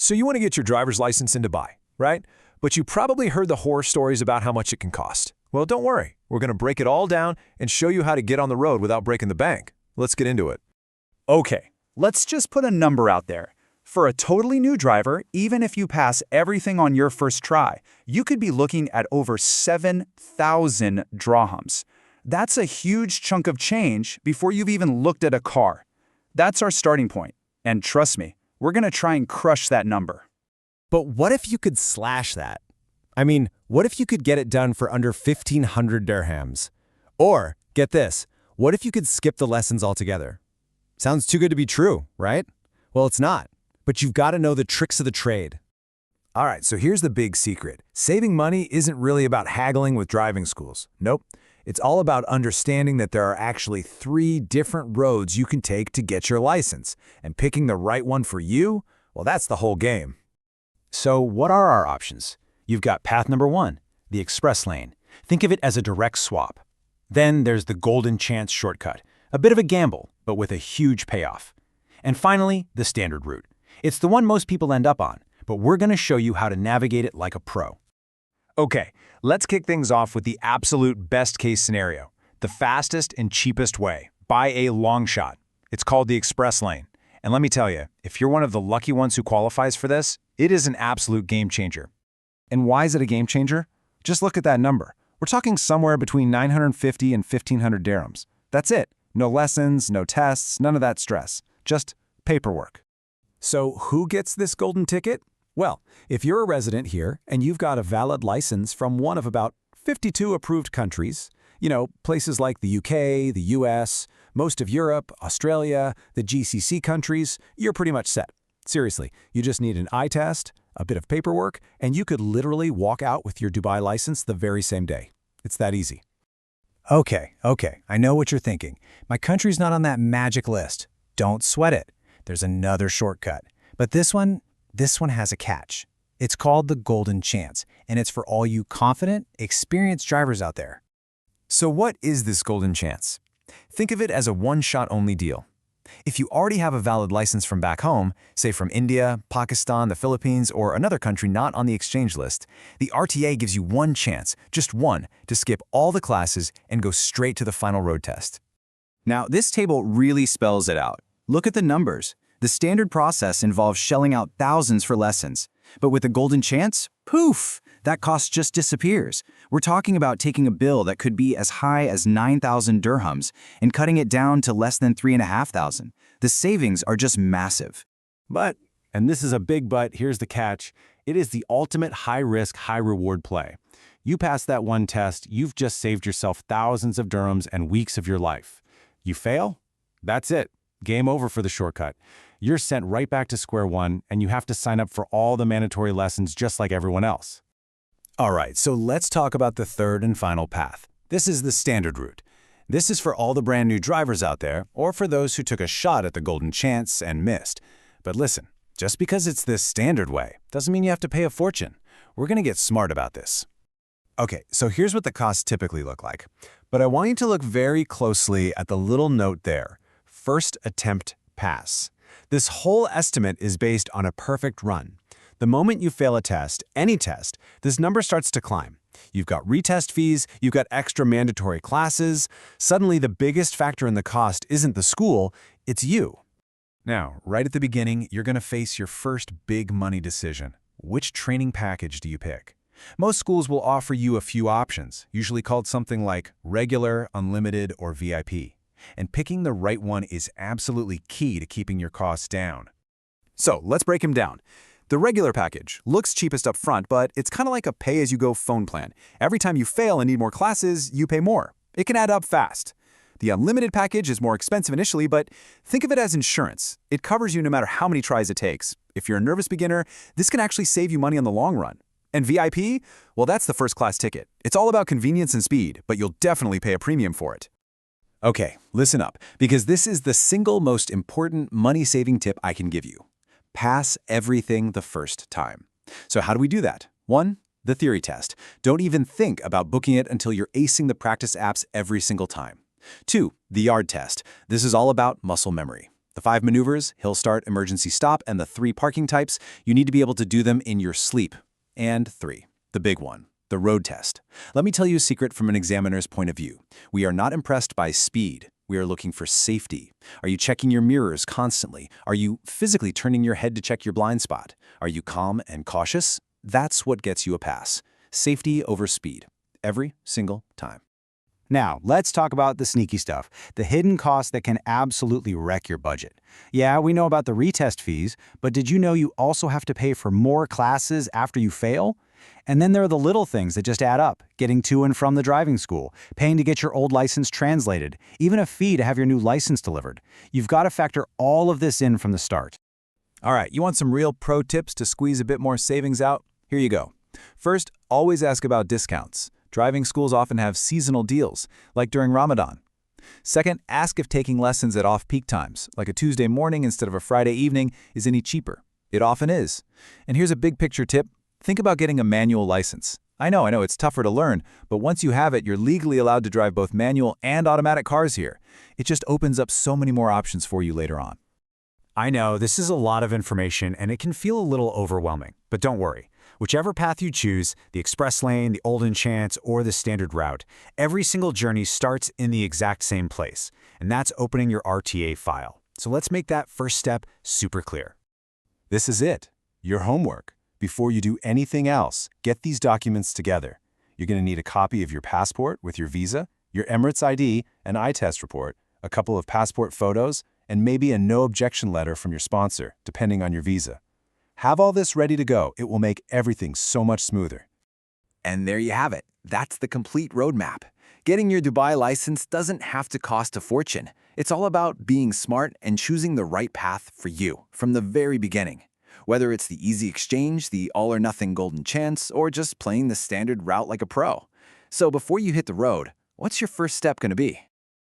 So you want to get your driver's license in Dubai, right? But you probably heard the horror stories about how much it can cost. Well, don't worry. We're going to break it all down and show you how to get on the road without breaking the bank. Let's get into it. Okay, let's just put a number out there. For a totally new driver, even if you pass everything on your first try, you could be looking at over 7,000 dirhams. That's a huge chunk of change before you've even looked at a car. That's our starting point. And trust me, we're going to try and crush that number. But what if you could slash that? I mean, what if you could get it done for under 1,500 dirhams? Or, get this, what if you could skip the lessons altogether? Sounds too good to be true, right? Well, it's not. But you've got to know the tricks of the trade. All right, so here's the big secret. Saving money isn't really about haggling with driving schools. Nope. It's all about understanding that there are actually 3 different roads you can take to get your license, and picking the right one for you, well, that's the whole game. So what are our options? You've got path number 1, the express lane. Think of it as a direct swap. Then there's the golden chance shortcut, a bit of a gamble, but with a huge payoff. And finally, the standard route. It's the one most people end up on, but we're going to show you how to navigate it like a pro. Okay, let's kick things off with the absolute best-case scenario, the fastest and cheapest way, by a long shot. It's called the express lane. And let me tell you, if you're one of the lucky ones who qualifies for this, it is an absolute game changer. And why is it a game changer? Just look at that number. We're talking somewhere between 950 and 1,500 dirhams. That's it. No lessons, no tests, none of that stress. Just paperwork. So who gets this golden ticket? Well, if you're a resident here and you've got a valid license from one of about 52 approved countries, places like the UK, the US, most of Europe, Australia, the GCC countries, you're pretty much set. Seriously, you just need an eye test, a bit of paperwork, and you could literally walk out with your Dubai license the very same day. It's that easy. Okay, I know what you're thinking. My country's not on that magic list. Don't sweat it. There's another shortcut. But this one has a catch. It's called the golden chance, and it's for all you confident, experienced drivers out there. So what is this golden chance? Think of it as a one-shot only deal. If you already have a valid license from back home, say from India, Pakistan, the Philippines, or another country not on the exchange list, the RTA gives you one chance, just one, to skip all the classes and go straight to the final road test. Now, this table really spells it out. Look at the numbers. The standard process involves shelling out thousands for lessons. But with the golden chance, poof, that cost just disappears. We're talking about taking a bill that could be as high as 9,000 dirhams and cutting it down to less than 3,500. The savings are just massive. But, and this is a big but, here's the catch, it is the ultimate high-risk, high-reward play. You pass that one test, you've just saved yourself thousands of dirhams and weeks of your life. You fail? That's it. Game over for the shortcut. You're sent right back to square one, and you have to sign up for all the mandatory lessons just like everyone else. All right, so let's talk about the third and final path. This is the standard route. This is for all the brand new drivers out there, or for those who took a shot at the golden chance and missed. But listen, just because it's the standard way doesn't mean you have to pay a fortune. We're going to get smart about this. Okay, so here's what the costs typically look like. But I want you to look very closely at the little note there. First attempt pass. This whole estimate is based on a perfect run. The moment you fail a test, any test, this number starts to climb. You've got retest fees, you've got extra mandatory classes. Suddenly, the biggest factor in the cost isn't the school, it's you. Now, right at the beginning, you're going to face your first big money decision. Which training package do you pick? Most schools will offer you a few options, usually called something like regular, unlimited, or VIP. And picking the right one is absolutely key to keeping your costs down. So let's break them down. The regular package looks cheapest up front, but it's kind of like a pay-as-you-go phone plan. Every time you fail and need more classes, you pay more. It can add up fast. The unlimited package is more expensive initially, but think of it as insurance. It covers you no matter how many tries it takes. If you're a nervous beginner, this can actually save you money in the long run. And VIP? Well, that's the first-class ticket. It's all about convenience and speed, but you'll definitely pay a premium for it. Okay, listen up, because this is the single most important money-saving tip I can give you. Pass everything the first time. So how do we do that? 1, the theory test. Don't even think about booking it until you're acing the practice apps every single time. 2, the yard test. This is all about muscle memory. The 5 maneuvers, hill start, emergency stop, and the 3 parking types, you need to be able to do them in your sleep. And 3, the big one, the road test. Let me tell you a secret from an examiner's point of view. We are not impressed by speed. We are looking for safety. Are you checking your mirrors constantly? Are you physically turning your head to check your blind spot? Are you calm and cautious? That's what gets you a pass. Safety over speed. Every single time. Now, let's talk about the sneaky stuff, the hidden costs that can absolutely wreck your budget. Yeah, we know about the retest fees, but did you know you also have to pay for more classes after you fail? And then there are the little things that just add up, getting to and from the driving school, paying to get your old license translated, even a fee to have your new license delivered. You've got to factor all of this in from the start. All right, you want some real pro tips to squeeze a bit more savings out? Here you go. First, always ask about discounts. Driving schools often have seasonal deals, like during Ramadan. Second, ask if taking lessons at off-peak times, like a Tuesday morning instead of a Friday evening, is any cheaper. It often is. And here's a big picture tip. Think about getting a manual license. I know, it's tougher to learn, but once you have it, you're legally allowed to drive both manual and automatic cars here. It just opens up so many more options for you later on. I know, this is a lot of information and it can feel a little overwhelming, but don't worry. Whichever path you choose, the express lane, the Olden Chance, or the standard route, every single journey starts in the exact same place, and that's opening your RTA file. So let's make that first step super clear. This is it, your homework. Before you do anything else, get these documents together. You're going to need a copy of your passport with your visa, your Emirates ID, an eye test report, a couple of passport photos, and maybe a no-objection letter from your sponsor, depending on your visa. Have all this ready to go. It will make everything so much smoother. And there you have it. That's the complete roadmap. Getting your Dubai license doesn't have to cost a fortune. It's all about being smart and choosing the right path for you from the very beginning. Whether it's the easy exchange, the all-or-nothing golden chance, or just playing the standard route like a pro. So before you hit the road, what's your first step going to be?